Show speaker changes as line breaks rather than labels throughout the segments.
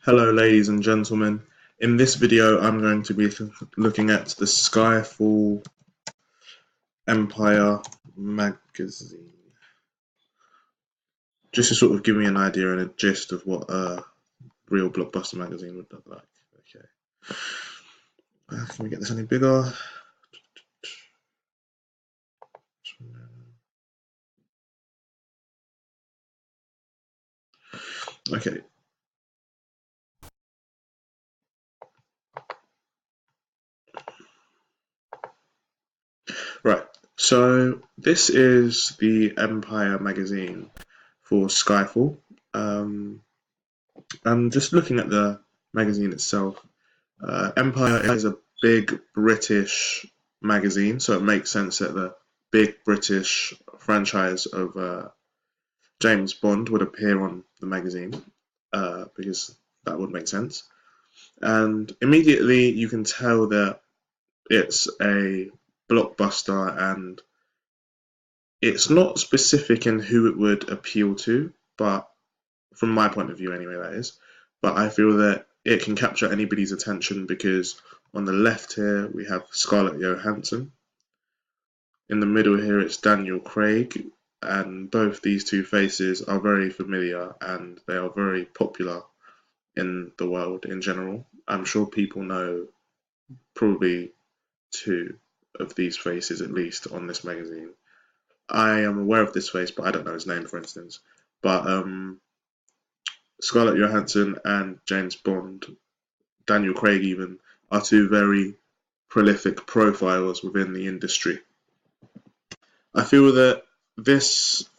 Hello ladies and gentlemen, in this video I'm going to be looking at the Skyfall Empire magazine, just to sort of give me an idea and a gist of what a real blockbuster magazine would look like. Okay, can we get this any bigger? Okay. Right, so this is the Empire magazine for Skyfall. I'm just looking at the magazine itself. Empire is a big British magazine, so it makes sense that the big British franchise of James Bond would appear on the magazine, because that would make sense. And immediately you can tell that it's a blockbuster, and it's not specific in who it would appeal to, but from my point of view anyway, that is. But I feel that it can capture anybody's attention because on the left here we have Scarlett Johansson. In the middle here it's Daniel Craig, and both these two faces are very familiar and they are very popular in the world in general. I'm sure people know probably two of these faces at least on this magazine. I am aware of this face, but I don't know his name, for instance. But Scarlett Johansson and James Bond, Daniel Craig even, are two very prolific profiles within the industry. I feel that this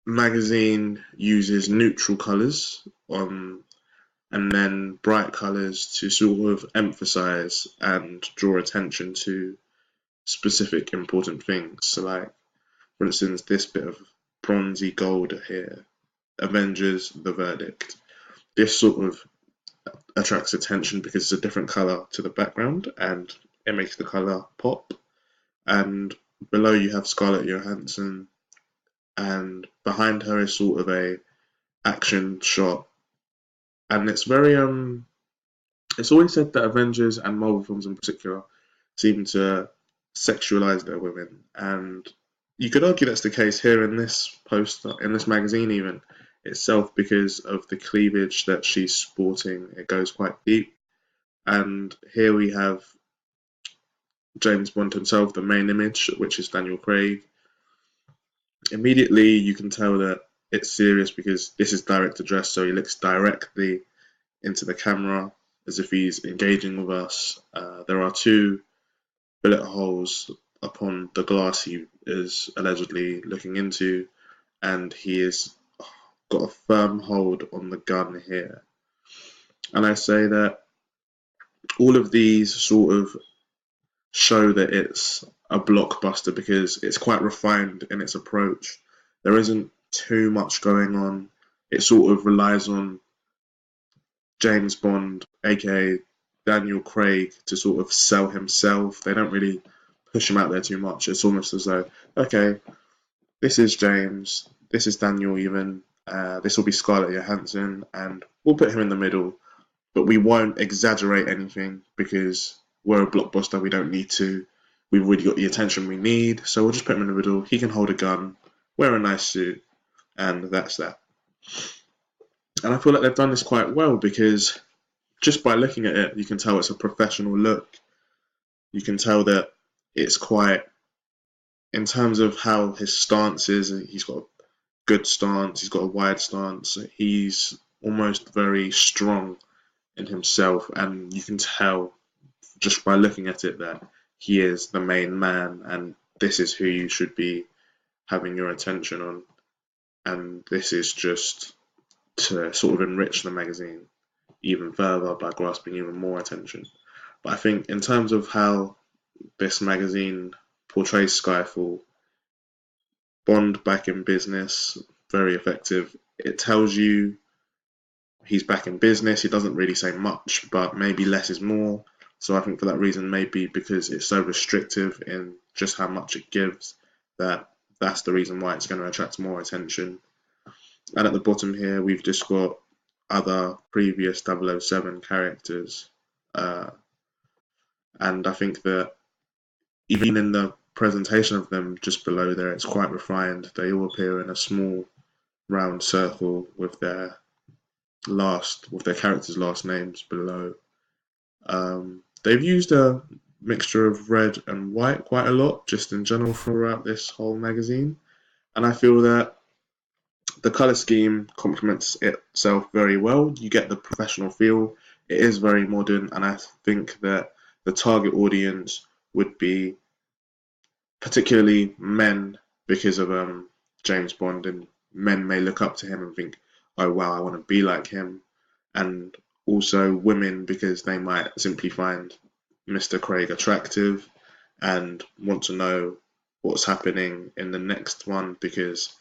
magazine uses neutral colours and then bright colours to sort of emphasise and draw attention to specific important things. So like, for instance, this bit of bronzy gold here, Avengers: The Verdict. This sort of attracts attention because it's a different colour to the background and it makes the colour pop. And below you have Scarlett Johansson, and behind her is sort of a action shot, and it's very it's always said that Avengers and Marvel films in particular seem to sexualize their women, and you could argue that's the case here in this poster, in this magazine even itself, because of the cleavage that she's sporting. It goes quite deep, and here we have James Bond himself, the main image, which is Daniel Craig. Immediately you can tell that it's serious because this is direct address, so he looks directly into the camera as if he's engaging with us. There are two bullet holes upon the glass he is allegedly looking into, and he has got a firm hold on the gun here. And I say that all of these sort of show that it's a blockbuster because it's quite refined in its approach. There isn't too much going on. It sort of relies on James Bond, aka Daniel Craig, to sort of sell himself. They don't really push him out there too much. It's almost as though, okay, this is James, this is Daniel even, this will be Scarlett Johansson, and we'll put him in the middle, but we won't exaggerate anything because we're a blockbuster, we don't need to. We've already got the attention we need, so we'll just put him in the middle. He can hold a gun, wear a nice suit, and that's that. And I feel like they've done this quite well because just by looking at it, you can tell it's a professional look. You can tell that it's quite, in terms of how his stance is, he's got a good stance, he's got a wide stance, he's almost very strong in himself, and you can tell just by looking at it that he is the main man and this is who you should be having your attention on, and this is just to sort of enrich the magazine even further by grasping even more attention. But I think in terms of how this magazine portrays Skyfall, Bond back in business, very effective. It tells you he's back in business. He doesn't really say much, but maybe less is more. So I think for that reason, maybe because it's so restrictive in just how much it gives, that's the reason why it's going to attract more attention. And at the bottom here, we've just got other previous 007 characters. Uh, and I think that even in the presentation of them just below there, it's quite refined. They all appear in a small round circle with their characters' last names below. They've used a mixture of red and white quite a lot, just in general throughout this whole magazine, and I feel that the color scheme complements itself very well. You get the professional feel. It is very modern, and I think that the target audience would be particularly men because of James Bond, and men may look up to him and think, "Oh wow, I want to be like him," and also women because they might simply find Mr. Craig attractive and want to know what's happening in the next one because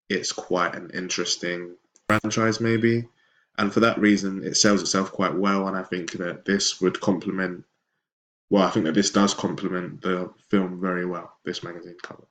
it's quite an interesting franchise, maybe. And for that reason, it sells itself quite well. And I think that this would complement, well, I think that this does complement the film very well, this magazine cover.